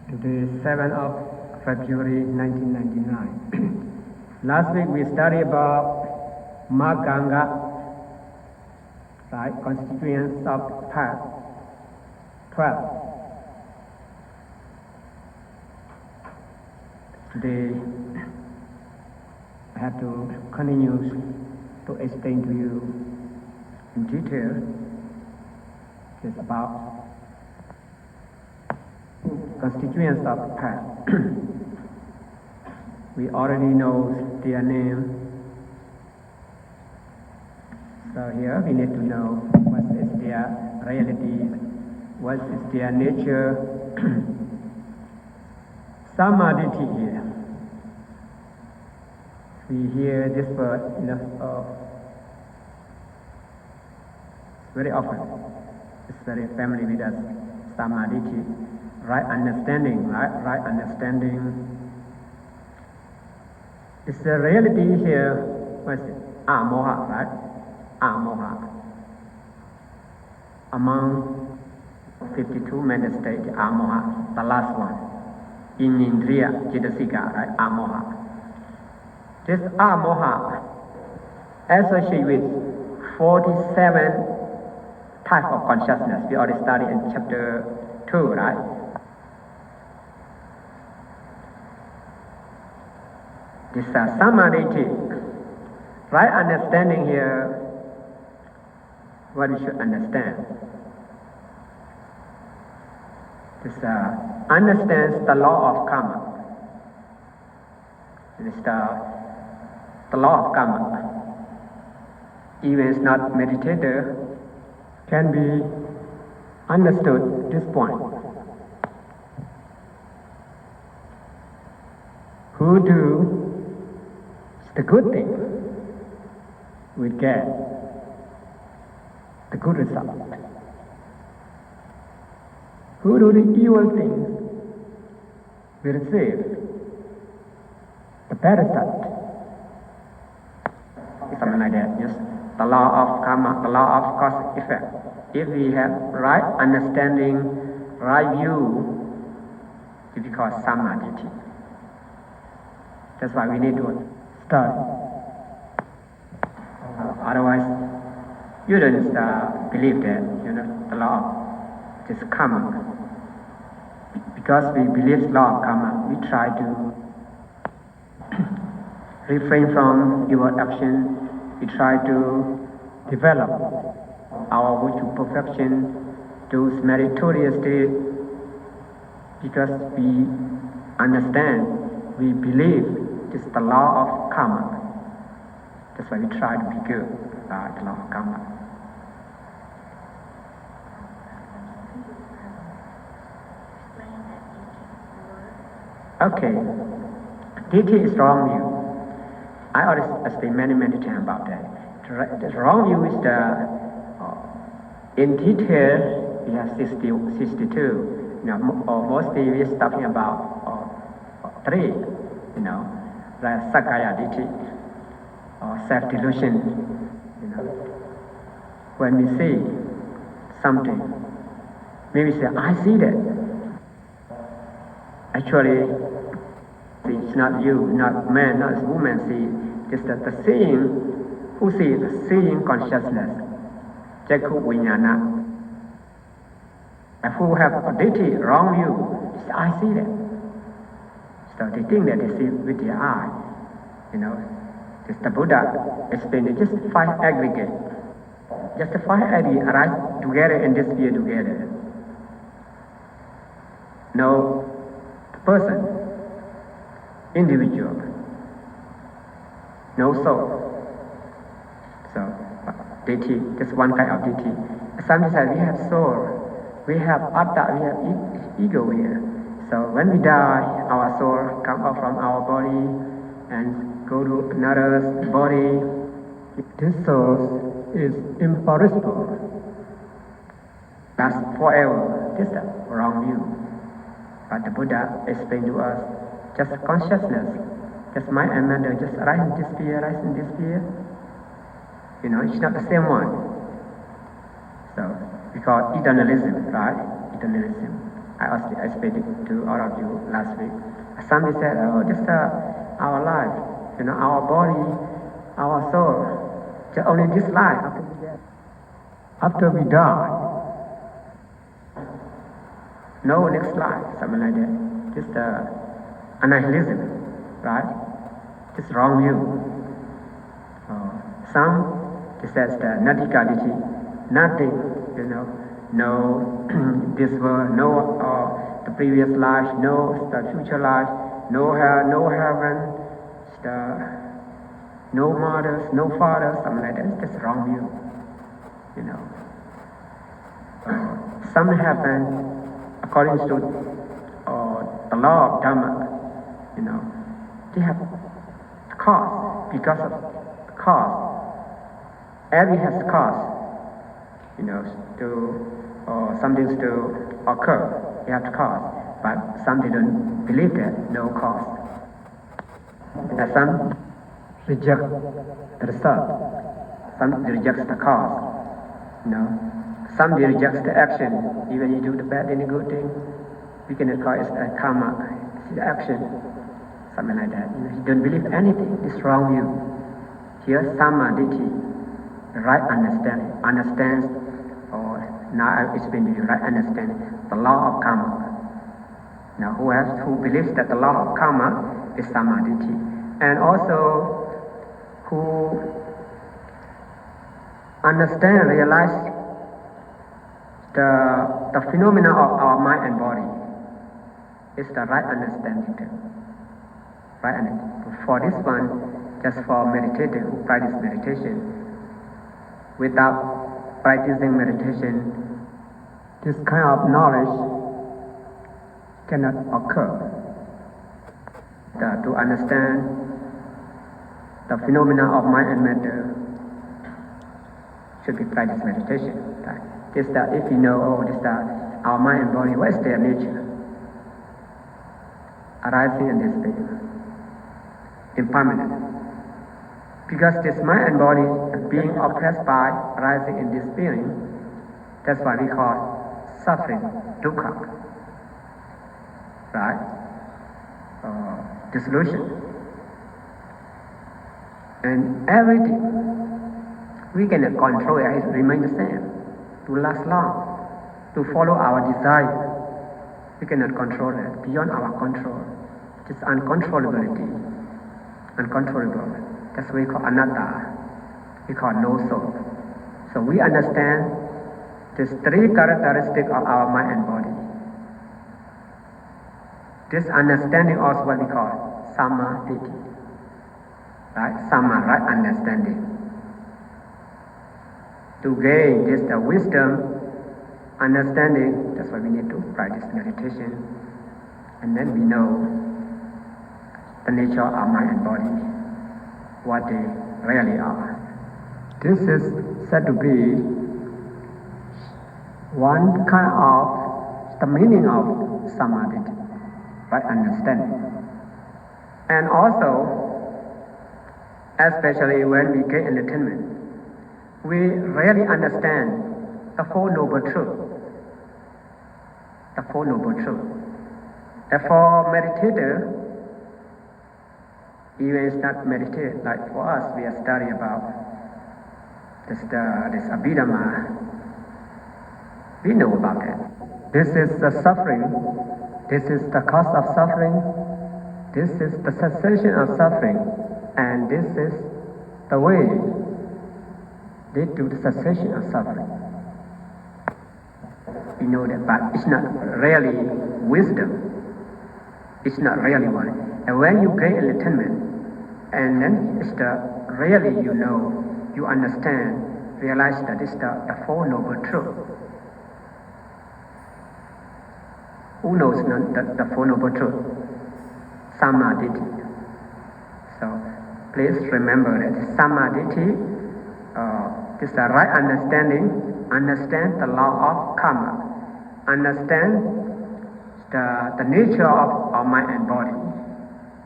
the 7th of February 1999. Last week we studied about Magga, right, constituents of path 12. Today I have to continue to explain to you in detail just about constituents of path. We already know their name, so here we need to know what is their reality, what is their nature. Samadhi here. We hear this word very often. It's very familiar with us. Samadhi, right understanding, right understanding. It's the reality here. What is it? Amoha, right? Amoha. Among 52 mental states, Amoha, the last one. In Indriya, right? Amoha. This Amoha associated with 47 types of consciousness. We already studied in chapter 2, right? This Samadhi, right understanding here, what we should understand. This understands the law of karma. This the law of karma. Even if not meditator, can be understood this point. Who do the good thing will get the good result. Who do the evil things will receive the bad result. Something like that, yes. The law of karma, the law of cause effect. If we have right understanding, right view, it is called samadhi. That's why we need to study. Otherwise, you don't believe that, the law of this karma. Because we believe the law of karma, we try to refrain from evil action. We try to develop our virtue perfection, those meritorious deeds, because we understand, we believe this is the law of karma. That's why we try to be good by the law of karma. Okay, DT is wrong view. I already explained many times about that. The wrong view is in detail, we have 62. Mostly we are talking about 3, like Sakaya Ditti, or self-delusion. When we see something, maybe say, I see that. Actually, it's not you, not man, not woman see. It's the seeing, who sees the seeing consciousness. Jakku Vijnana. And who have a ditthi, wrong view, say, I see that. So they think that they see with their eye. Just the Buddha explained it, just 5 aggregate. Just the 5 aggregate arise together and disappear together. No person, individual, no soul. So, ditthi, just one kind of ditthi. Sometimes we have soul, we have atta, we have ego here. So when we die, our soul comes out from our body and go to another body. This soul is imperishable. Lasts forever. This is the wrong view. But the Buddha explained to us, just consciousness, just mind and matter, just rise and disappear, rise and disappear. It's not the same one. So, we call eternalism, right? Eternalism. I explained it to all of you last week. Somebody said, oh, this is our life, our body, our soul, just only this life. After we die, no next life, something like that. Just annihilism, right? Just wrong view. Some, it says the natikaditi, nothing, no this world, no the previous life, no the future life, no hell, no heaven, no mothers, no fathers, something like that. It's just wrong view, Some happen according to the law of Dharma, they have cause, because of cause. Every has cause, some things to occur, they have to cause, but some they don't believe that, no cause. And some reject the result, some they reject the cause, some they reject the action, even you do the bad thing, the good thing, we cannot call it karma, it's the action, something like that. You don't believe anything, it's wrong view. Here, samadhi, right understands, or now I explain to you, right understand the law of karma. Now, who believes that the law of karma is samadhi, and also who realize the phenomena of our mind and body is the right understanding. Right understanding. For this one, just for meditating, who practice meditation, without practicing meditation, this kind of knowledge cannot occur. To understand the phenomena of mind and matter should be practice meditation. Right? This that if you know, our mind and body, what is their nature? Arising and disappearing, impermanent. Because this mind and body is being oppressed by arising and disappearing, that's why we call suffering, dukkha, right? Dissolution. And everything, we cannot control it, it remains the same, to last long, to follow our desire. We cannot control it, beyond our control. It's uncontrollability, uncontrollable. That's what we call anatta, we call no soul. So we understand these three characteristics of our mind and body. This understanding also what we call samadhi, right? Sama, right understanding. To gain this the wisdom, understanding, that's why we need to practice meditation, and then we know the nature of our mind and body, what they really are. This is said to be one kind of the meaning of samadhi, right understanding. And also, especially when we get enlightenment, we really understand the Four Noble Truths. The Four Noble Truths. And for meditator, even it's not meditate, like for us, we are studying about this Abhidhamma. We know about it. This is the suffering. This is the cause of suffering. This is the cessation of suffering. And this is the way lead to the cessation of suffering. We know that, but it's not really wisdom. It's not really one. And when you gain enlightenment, and then it's the really you understand, realize that it's the Four Noble Truths. Who knows the Four Noble Truths? Samadhi. So please remember that samadhi is the right understand the law of karma, understand the nature of our mind and body,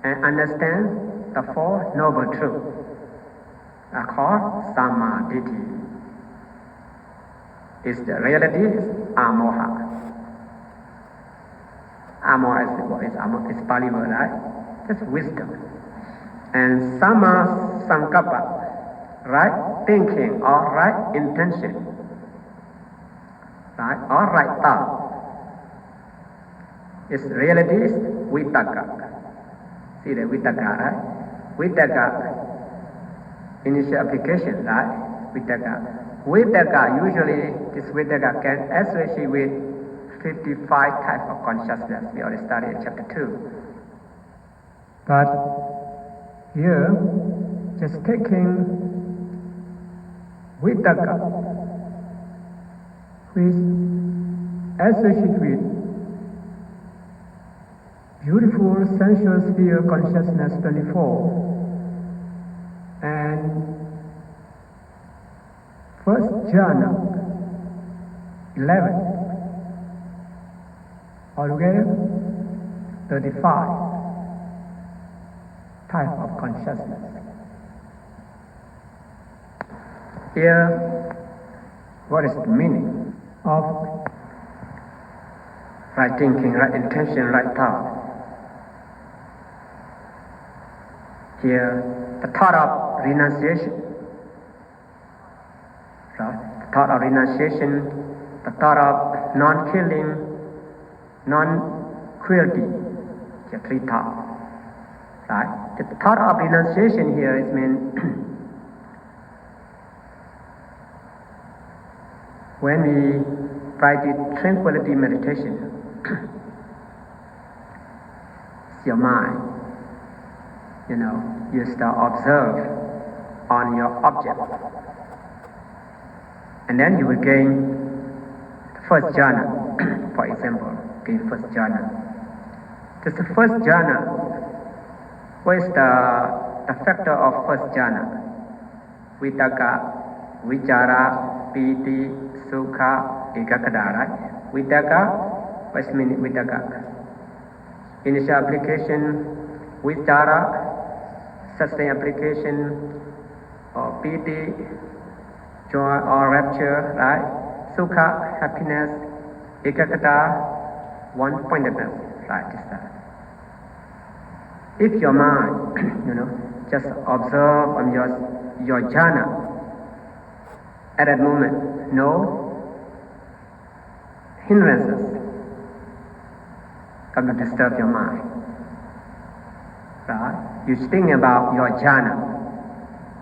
and understand the Four Noble Truths are called samadhi. Is the reality is amoha. Amor is Pali word, right? Just wisdom. And Sama Sankappa, right thinking or right intention, right, or right thought. Its reality is Vitaka. See the Vitaka, right? Vitaka, initial application, right? Vitaka. Vitaka, usually this Vitaka can associate with 55 types of consciousness. We already studied in chapter 2. But here, just taking Vitaka, which associated with beautiful sensual sphere consciousness 24 and first jhana 11, altogether 35 types of consciousness. Here, what is the meaning of right thinking, right intention, right thought? Here, the thought of renunciation, right? The thought of renunciation, the thought of non-killing, non-cruelty, the three thoughts, right? The thought of renunciation here is mean when we practice tranquility meditation, it's your mind. You start observe on your object, and then you will gain the first jhana. For example, gain first jhana. Just the first jhana. What is the factor of first jhana? Vitaka, vichara, piti, sukha, ekaggata. Right? Vitaka. What's the meaning? Vitaka. Initial application. Vichara, sustained application, or piti, joy or rapture, right? Sukha, happiness, ekaggata, one-pointedness, right? This time. If your mind, just observe on your jhana, at that moment, no hindrances come to disturb your mind. Right? You think about your jhana.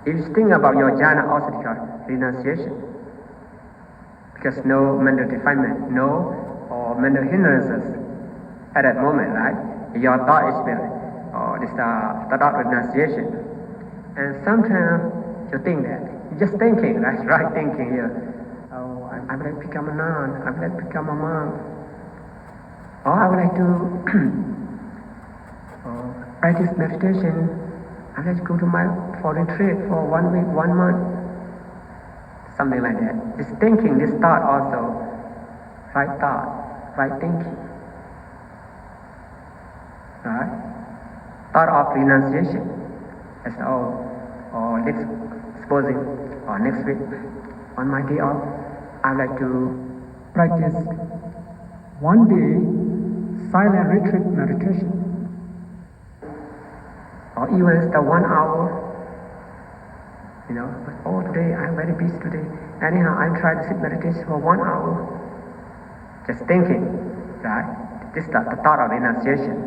If you think about your jhana, also it's called renunciation. Because no mental defilement, no or mental hindrances at that moment, right? Your thought is this thought of renunciation. And sometimes you think that you're just thinking, right? Right thinking here. Oh, I would like to become a nun. I would like to become a monk. Or I would like to practice meditation. I like to go to my for retreat for 1 week, 1 month, something like that. This thinking, this thought also, right thinking, right? Thought of renunciation. As next, supposing, or next week, on my day off, I like to practice 1 day silent retreat meditation. Or even the 1 hour, but today I'm very busy today. Anyhow, I try to sit meditation for 1 hour, just thinking, right? This is the thought of renunciation.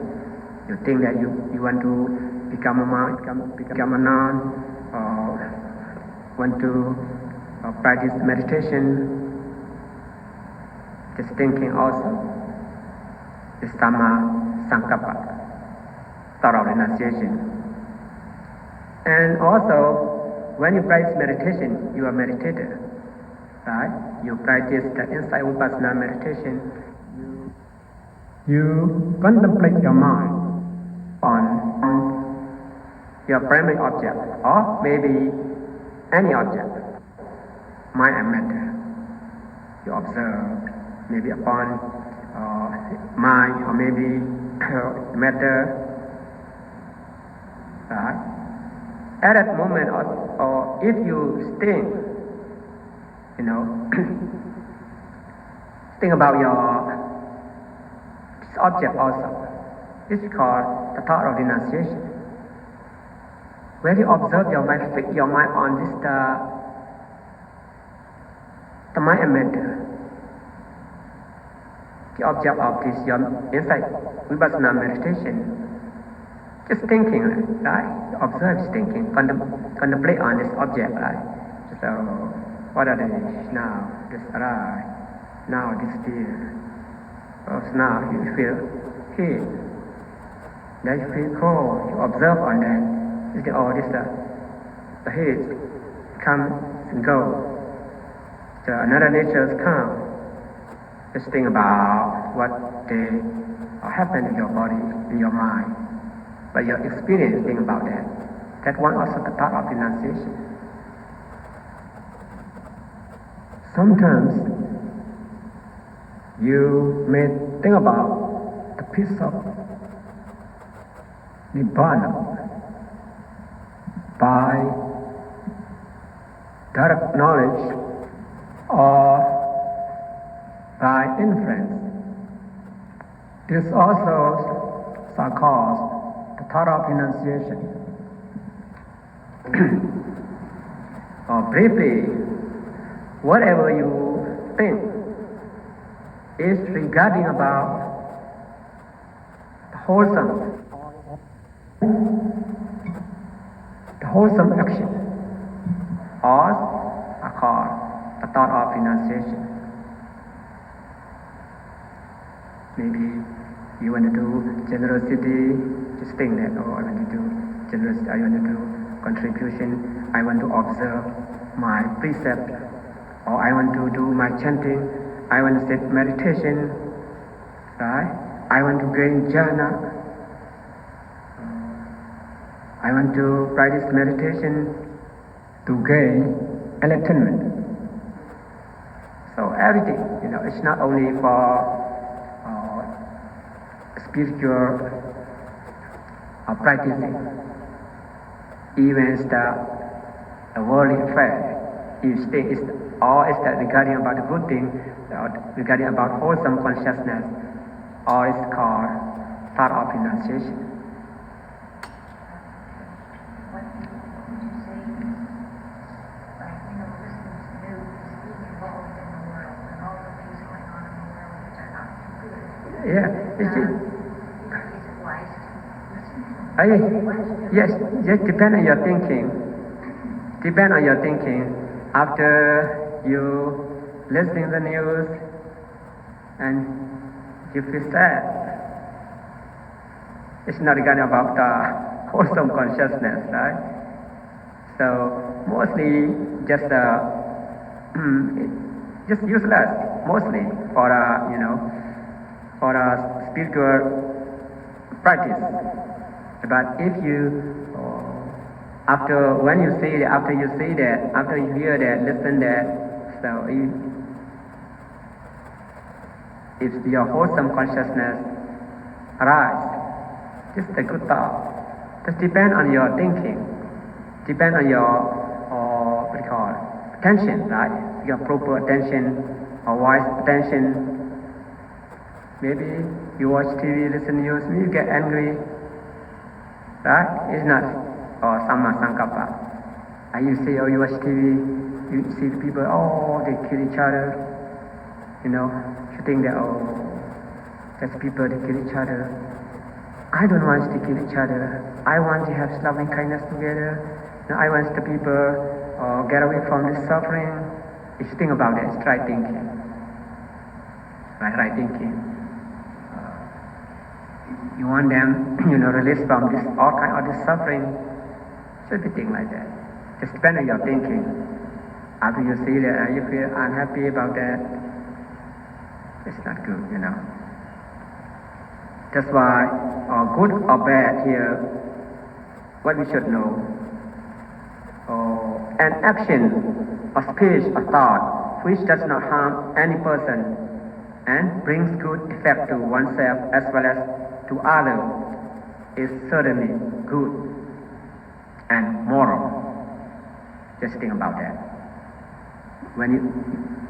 You think that you want to become a monk, become a nun, or want to practice meditation, just thinking also. This Sama Sankappa, thought of renunciation. And also, when you practice meditation, you are meditator, right? You practice the insight vipassana meditation. You contemplate your mind on your primary object, or maybe any object, mind and matter. You observe maybe upon mind, or maybe matter, right? At that moment, or if you think, think about your this object also. This is called the thought of renunciation. When you observe your mind, fix your mind on this, the mind and matter, the object of this, your insight, vipassana meditation, just thinking, right? Observe this thinking, contemplate on this object, right? So, what are they now? This arise, now this fear. Oh, so now you feel heat, then you feel cold, you observe on that. The heat comes and goes. So another nature comes. Just think about what they happen in your body, in your mind. But your experience, think about that. That one also the thought of renunciation. Sometimes you may think about the peace of Nibbana by direct knowledge or by inference. This also called the thought of renunciation. Or briefly, whatever you think is regarding about the wholesome action, or are called the thought of renunciation. Maybe you want to do generosity, just think that, oh, I want to do generosity, I want to do contribution, I want to observe my precept, or I want to do my chanting, I want to sit meditation, right? I want to gain jhana, I want to practice meditation to gain enlightenment. So everything, it's not only for spiritual practicing, even the worldly affair. If think is that regarding about the good thing, regarding about wholesome consciousness, or it's called thought of renunciation. Yeah, yes, depend on your thinking. Depend on your thinking. After you listening the news and you feel sad, it's not regarding about the wholesome consciousness, right? So mostly just useless, mostly for for a spiritual practice. But if you, after you see that, after you hear that, listen that, so if your wholesome consciousness arise, just a good thought. Just depend on your thinking, depend on your attention, right? Your proper attention or wise attention. Maybe you watch TV, listen news, you get angry, right? It's not samma sankappa. And you say, you watch TV, you see the people, they kill each other, you think that, that's people, they kill each other. I don't want to kill each other. I want to have loving kindness together. I want the people get away from this suffering. If you think about it, it's right thinking. Right thinking. You want them, release from this all kind of this suffering. So if you think like that, just depend on your thinking. After you see that and you feel unhappy about that, it's not good, That's why, good or bad here, what we should know. An action, or speech, or thought, which does not harm any person and brings good effect to oneself as well as to others, is certainly good and moral. Just think about that. When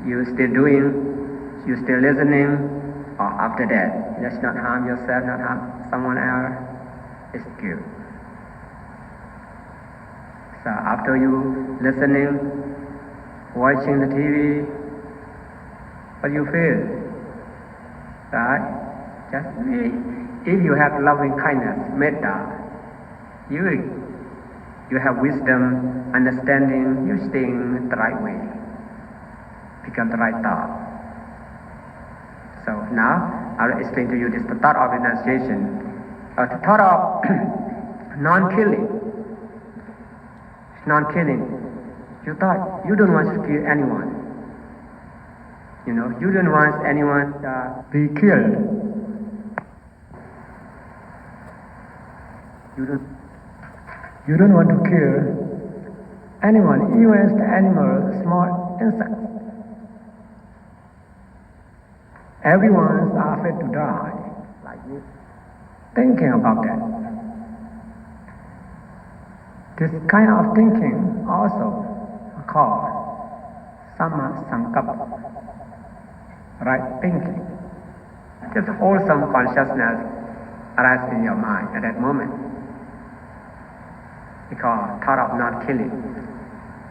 you still doing, you still listening, or after that, just not harm yourself, not harm someone else, it's good. So after you listening, watching the TV, what do you feel? Right? Just if you have loving kindness, metta, you have wisdom, understanding, you think the right way, become the right thought. So now I will explain to you this the thought of renunciation, the thought of non-killing. Non-killing. You thought you don't want to kill anyone. You don't want anyone to be killed. You don't want to kill anyone, even the animal, small insects. Everyone is afraid to die, like this. Thinking about that. This kind of thinking also called Samma Sankappa, right thinking. Just wholesome consciousness arises in your mind at that moment. We call thought of not killing.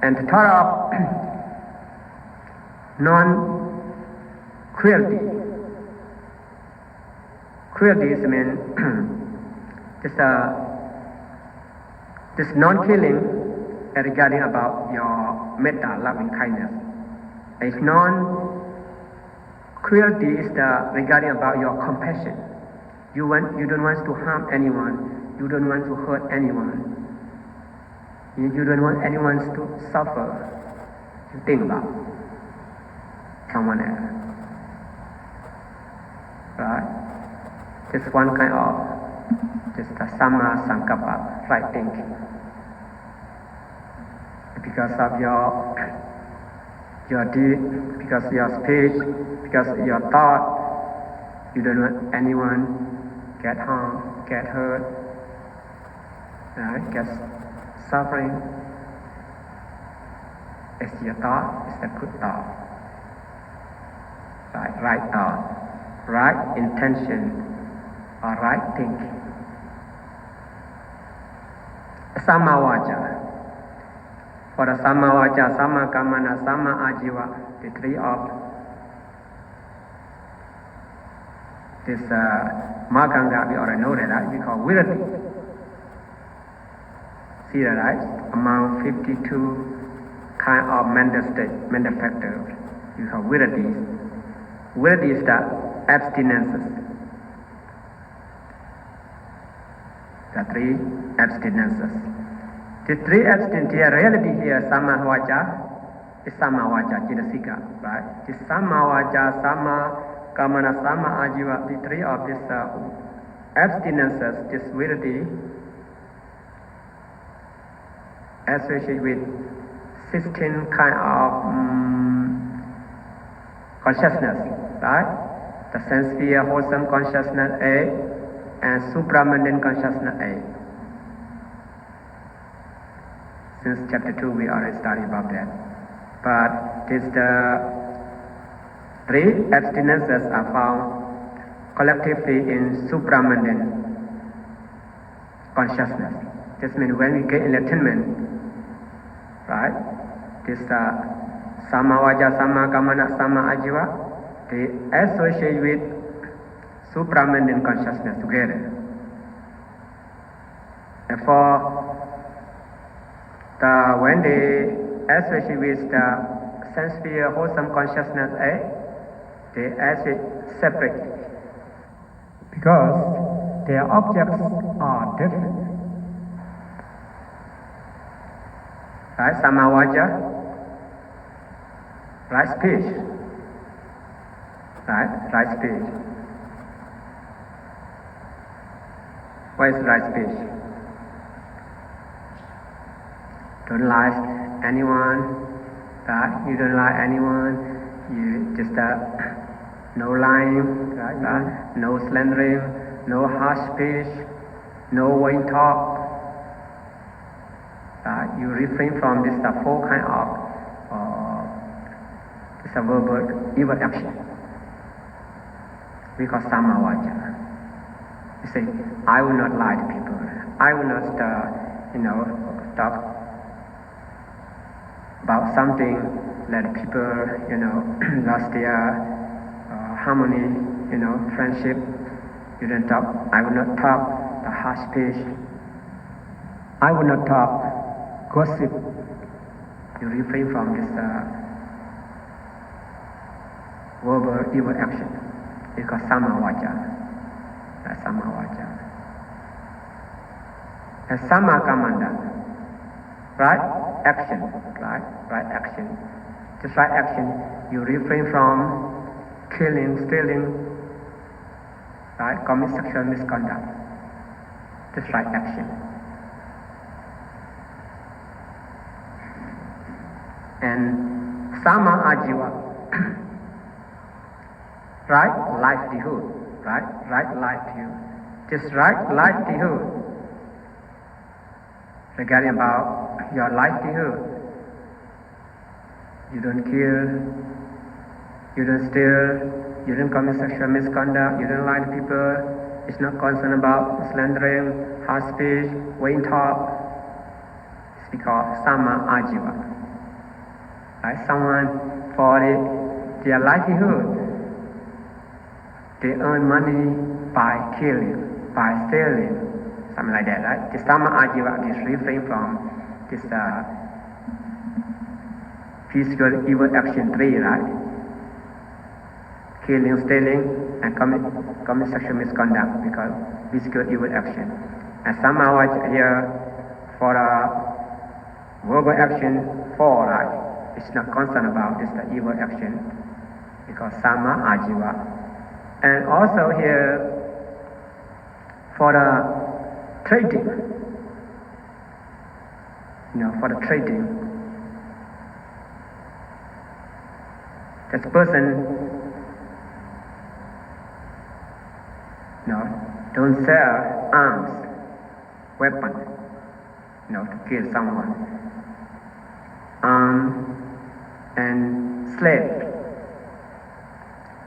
And the thought of non-cruelty. Cruelty means this non-killing regarding about your metta, loving kindness. If non-cruelty is regarding about your compassion. You don't want to harm anyone. You don't want to hurt anyone. You don't want anyone to suffer. You think about someone else. Right? This one kind of just a Samma Sankappa, right thinking. Because of your deed, because your speech, because your thought, you don't want anyone get harmed, get hurt, right? Get suffering. It's your thought, it's a good thought. Right thought, right intention, or right thinking. Samma Vaca. For the Samma Vaca, Samma Kammana, Samma Ajiva, the three of this Magga, we already know that, right? We call Virati. See that, right? Among 52 kind of mental factors, you call Virati. Virati is the abstinences. The three abstinences. The three abstinences here, reality here, Samma Vaca is Samma Vaca, Chidasika, right? The Samma Vaca, Samma Kammana, Samma Ajiva, the three of these abstinences, this virati, associated with 16 kind of consciousness, right? The sense sphere, wholesome consciousness A, and supramundane consciousness A. Since chapter 2 we already studied about that. But the three abstinences are found collectively in supramundane consciousness. This means when we get enlightenment, right? This Samma Vaca, Samma Kammana, Samma Ajiva, they associate with supramundane consciousness together. Therefore, when they associate with the sense sphere wholesome consciousness A, they associate separately because their objects are different. Right? Samma Vaca, right speech. Right speech. What is right speech? Don't lie anyone, right? You don't lie anyone. You just no lying, right? No slandering, no harsh speech, no vain talk. You refrain from this four kind of verbal evil action. we call Samavaja. You say, I will not lie to people. I will not, talk about something that people, lost their harmony, friendship. You don't talk. I will not talk the harsh speech. I will not talk gossip. You refrain from this verbal evil action. It's called Samavaja. That's Samavaja. And Samakamanda, right action, right action. Just right action, you refrain from killing, stealing, right, commit sexual misconduct. Just right action. And Sama Ajiva, right livelihood, right livelihood. Just right livelihood. Regarding about your livelihood, you don't kill, you don't steal, you don't commit sexual misconduct, you don't lie to people, it's not concerned about slandering, harsh speech, vain talk. It's because Sama Ajiva. Right? Someone for their livelihood, they earn money by killing, by stealing, something like that, right? The Sama Ajiva is refrain from this physical evil action 3, right? Killing, stealing, and commit sexual misconduct because physical evil action. And somehow here for verbal action 4, right? It's not concerned about this the evil action because Sama Ajiva. And also here for the trading, for the trading, this person, don't sell arms, weapons, to kill someone. And slave,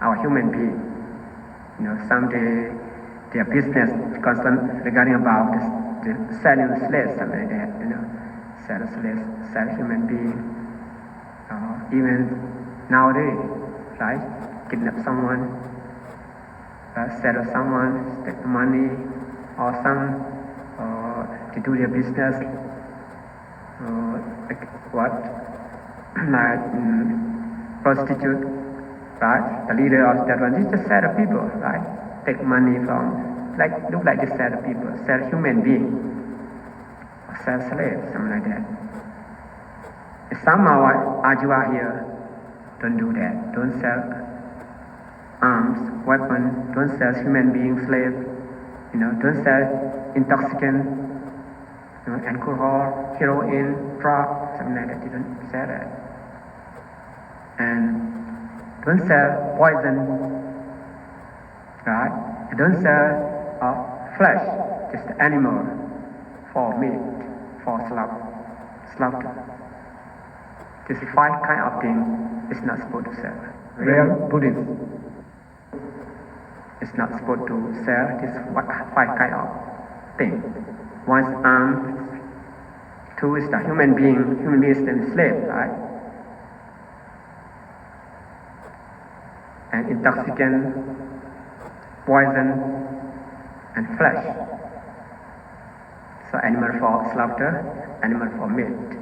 our human being, someday their business concern regarding about the selling slaves, something like that, sell slaves, sell human being, even nowadays, right? Kidnap someone, sell someone, take money, or some to do their business, prostitute, right? The leader of that one, this is just set of people, right? Take money from, look like this set of people, sell human being, or sell slaves, something like that. Somehow Ajiva here, don't do that. Don't sell arms, weapons, don't sell human being, slave, don't sell intoxicant, alcohol, heroin, drug, something like that. You don't sell that. And don't sell poison, right? Don't sell flesh, just animal, for meat, for slaughter. This 5 kind of thing is not supposed to sell. Real Buddhist is not supposed to sell this 5 kind of thing. 1 is arms, 2 is the human being is the slave, right? And intoxicant, poison, and flesh. So animal for slaughter, animal for meat.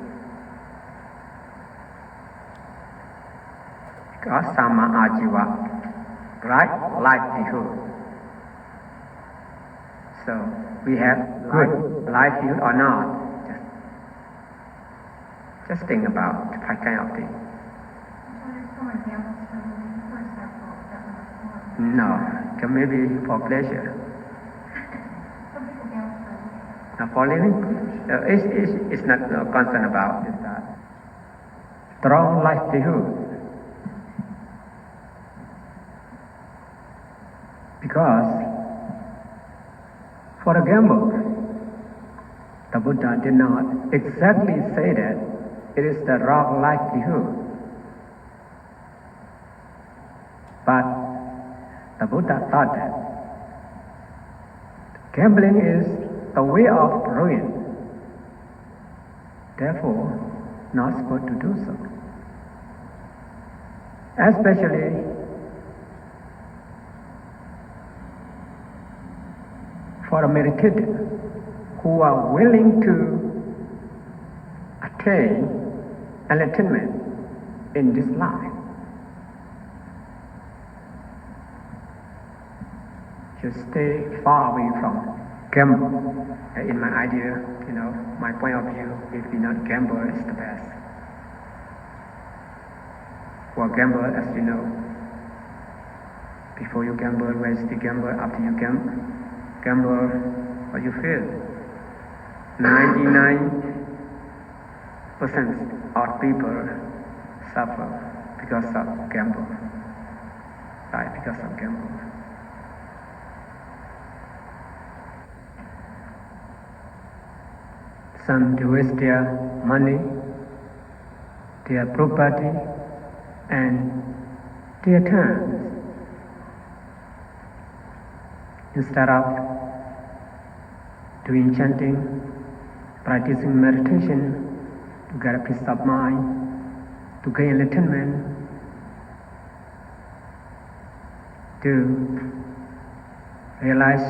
Because Sama Ajiva, right livelihood. So we have good livelihood or not. Just think about the 5 kind of thing. No, maybe for pleasure. For living, it's not concerned about this. Strong livelihood. Because for a gamble, the Buddha did not exactly say that it is the wrong livelihood. But The Buddha thought that gambling is a way of ruin, therefore not supposed to do so. Especially for a meditator who are willing to attain enlightenment in this life. Should stay far away from gamble. In my idea, my point of view, if we not gamble, is the best. For gamble, as you know, before you gamble, where is the gamble? After you gamble, what you feel? 99% of people suffer because of gamble. Right, because of gamble. Some to waste their money, their property, and their time. Instead of doing chanting, practicing meditation to get a peace of mind, to gain enlightenment, to realize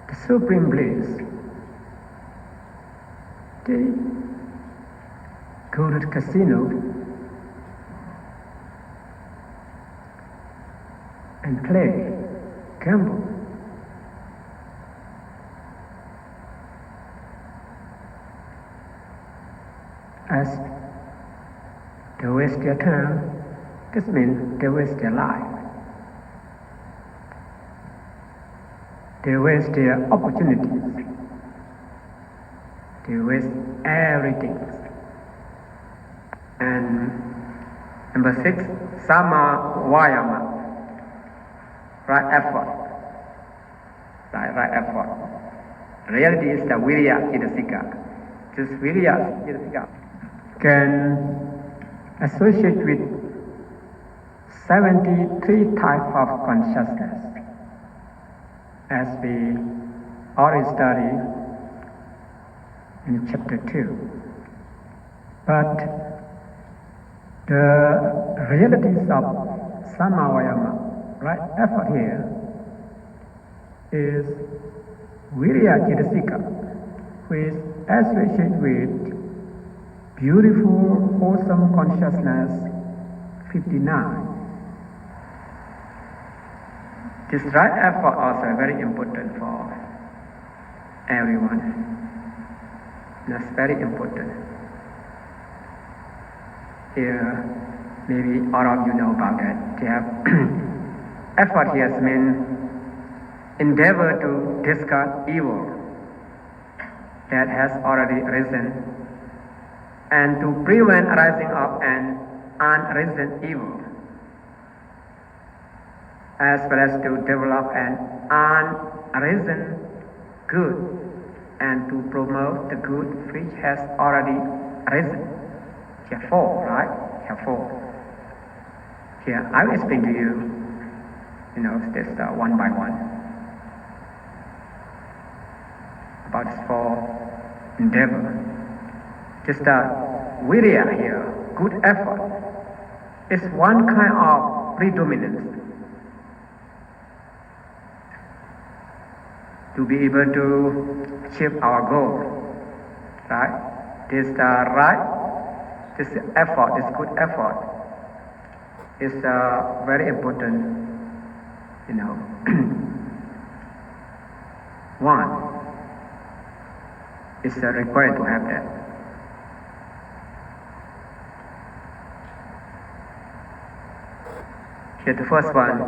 the supreme bliss, they go to the casino and play, gamble. As they waste their time, this means they waste their life. They waste their opportunities. They waste everything. And number 6, Sama Vayama, right effort. Right effort. Reality is the Virya Citasika. This Virya Citasika can associate with 73 types of consciousness, as we already studied in chapter 2. But the realities of Samavayama, right effort here, is Virya Citasika, which is associated with beautiful, wholesome consciousness 59. This right effort also very important for everyone. That's very important. Here, maybe all of you know about that. They have effort here means endeavor to discard evil that has already arisen, and to prevent arising of an unarisen evil, as well as to develop an unarisen good, and to promote the good which has already arisen. Here 4, right? Here 4. Here I will explain to you, this one by one. About this 4 endeavor. Just virya here, good effort, is one kind of predominance. To be able to achieve our goal, right? This effort, this good effort, is very important. One is required to have that. Here, the first one.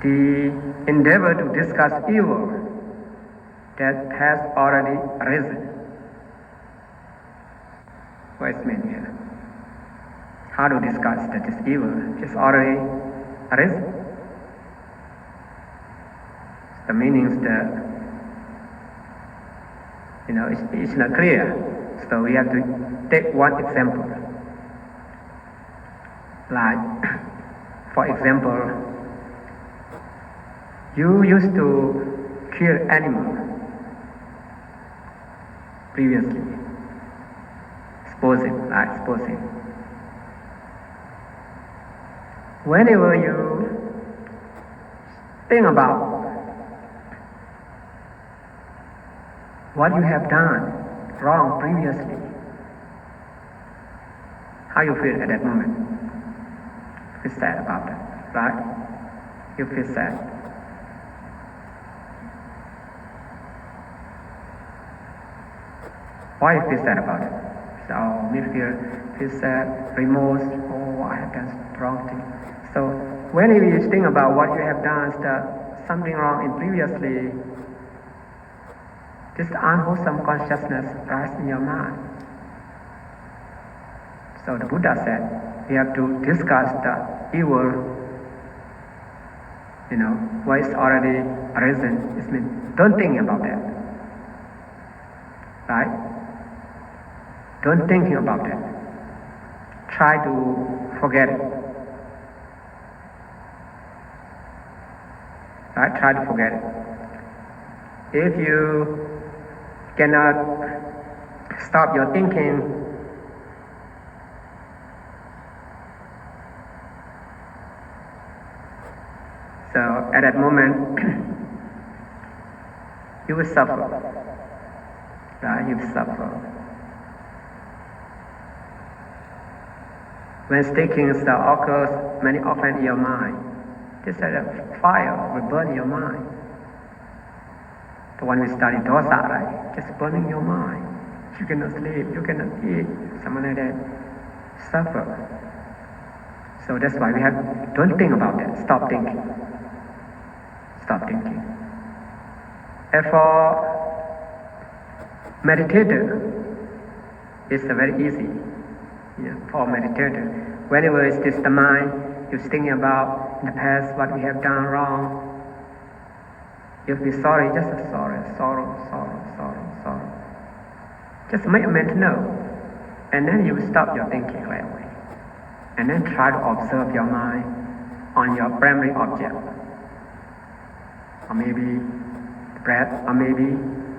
The endeavor to discuss evil that has already arisen. What is meant here? How to discuss that this evil is already arisen? The meaning is that, it's not clear. So we have to take one example. Like For example, you used to kill animal previously, supposing. Whenever you think about what you have done wrong previously, how you feel at that moment? You feel sad about that, right? You feel sad. Why you feel sad about it? So we feel sad, remorse, oh, I have done wrong thing. So whenever you think about what you have done, something wrong in previously, this unwholesome consciousness rises in your mind. So the Buddha said, we have to discuss the evil, what is already arisen. It means don't think about that, right? Don't think about that. Try to forget it. Right? Try to forget it. If you cannot stop your thinking, so at that moment you will suffer. Right? You will suffer. When thinking occurs many often in your mind, just like a fire will burn your mind. The one we study dosa, right? Just burning your mind. You cannot sleep, you cannot eat, something like that. Suffer. So that's why we have, don't think about that. Stop thinking. Stop thinking. And for meditator, it's very easy. For meditator, whenever it's just the mind, you're thinking about in the past what we have done wrong. You'll be sorry, just sorrow. Just make a mental note, and then you will stop your thinking right away. And then try to observe your mind on your primary object, or maybe the breath, or maybe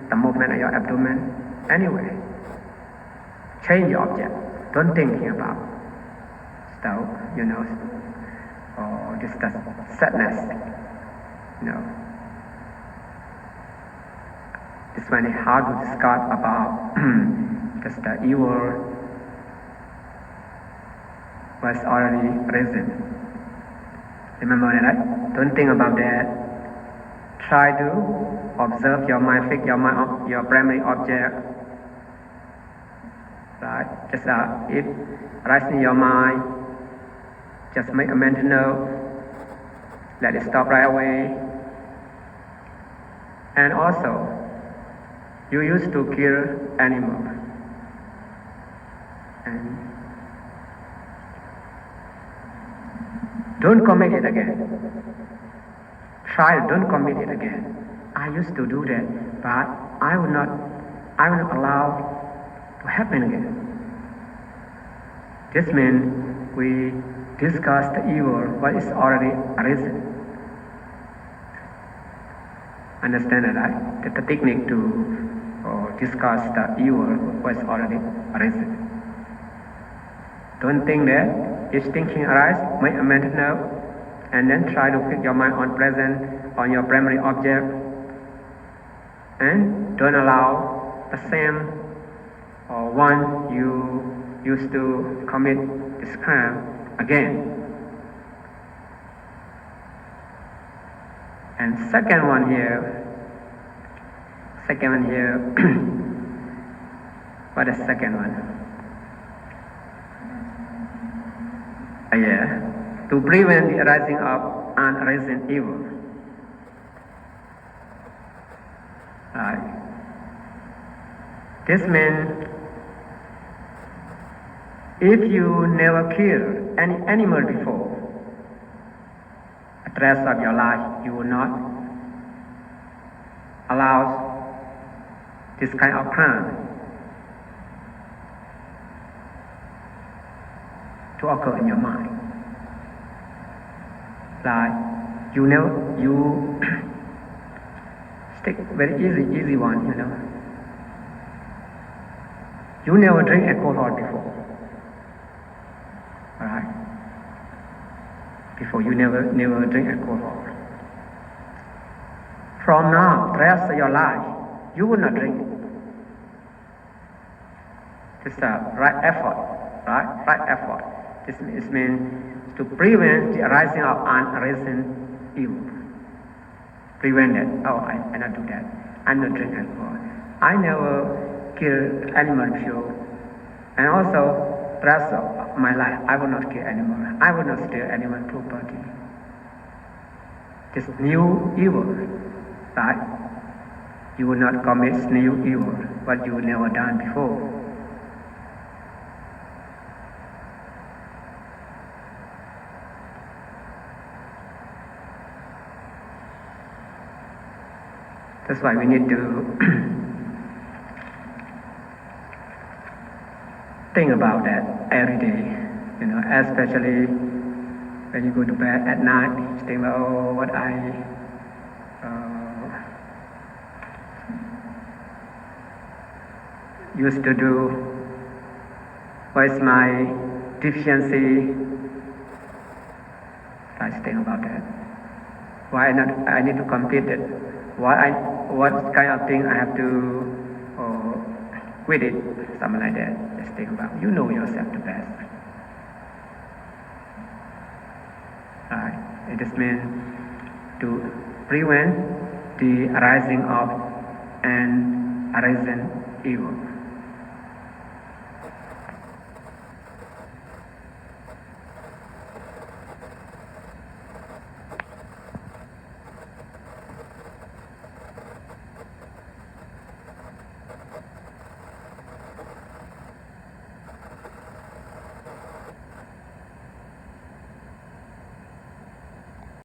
the movement of your abdomen. Anyway, change your object. Don't thinking about stuff, or just the sadness, It's very hard to discuss about just the evil was already risen. Remember that, right? Don't think about that. Try to observe your mind, fix your mind on your primary object. Right? Just it arises in your mind, just make a mental note, let it stop right away. And also, you used to kill animals, and don't commit it again. Don't commit it again. I used to do that, but I will not allow to happen again. This means we discuss the evil, what is already arisen. Understand that, right? That's the technique to discuss the evil, what is already arisen. Don't think that each thinking arises, make a mental note, and then try to fix your mind on present, on your primary object, and don't allow the same one you used to commit this crime again. And second one here, what is second one? To prevent the arising of unarisen evil. Right. This means if you never killed any animal before, the rest of your life you will not allow this kind of crime to occur in your mind. Like you stick very easy one, You never drink alcohol before, alright? Before you never drink alcohol. From now, the rest of your life, you will not drink. This is the right effort, right? Right effort. This means to prevent the arising of unarisen evil. Prevent it. Oh, I not do that. I not drink alcohol. I never kill animal before. And also, the rest of my life, I will not kill animal. I will not steal animal property. This new evil, right? You will not commit new evil, what you never done before. That's why we need to think about that every day, especially when you go to bed at night, think about what I used to do, what is my deficiency. I think about that. Why I need to complete it. What kind of thing I have to quit it, something like that. Just think about. You know yourself the best. Right? It just means to prevent the arising of an arisen evil.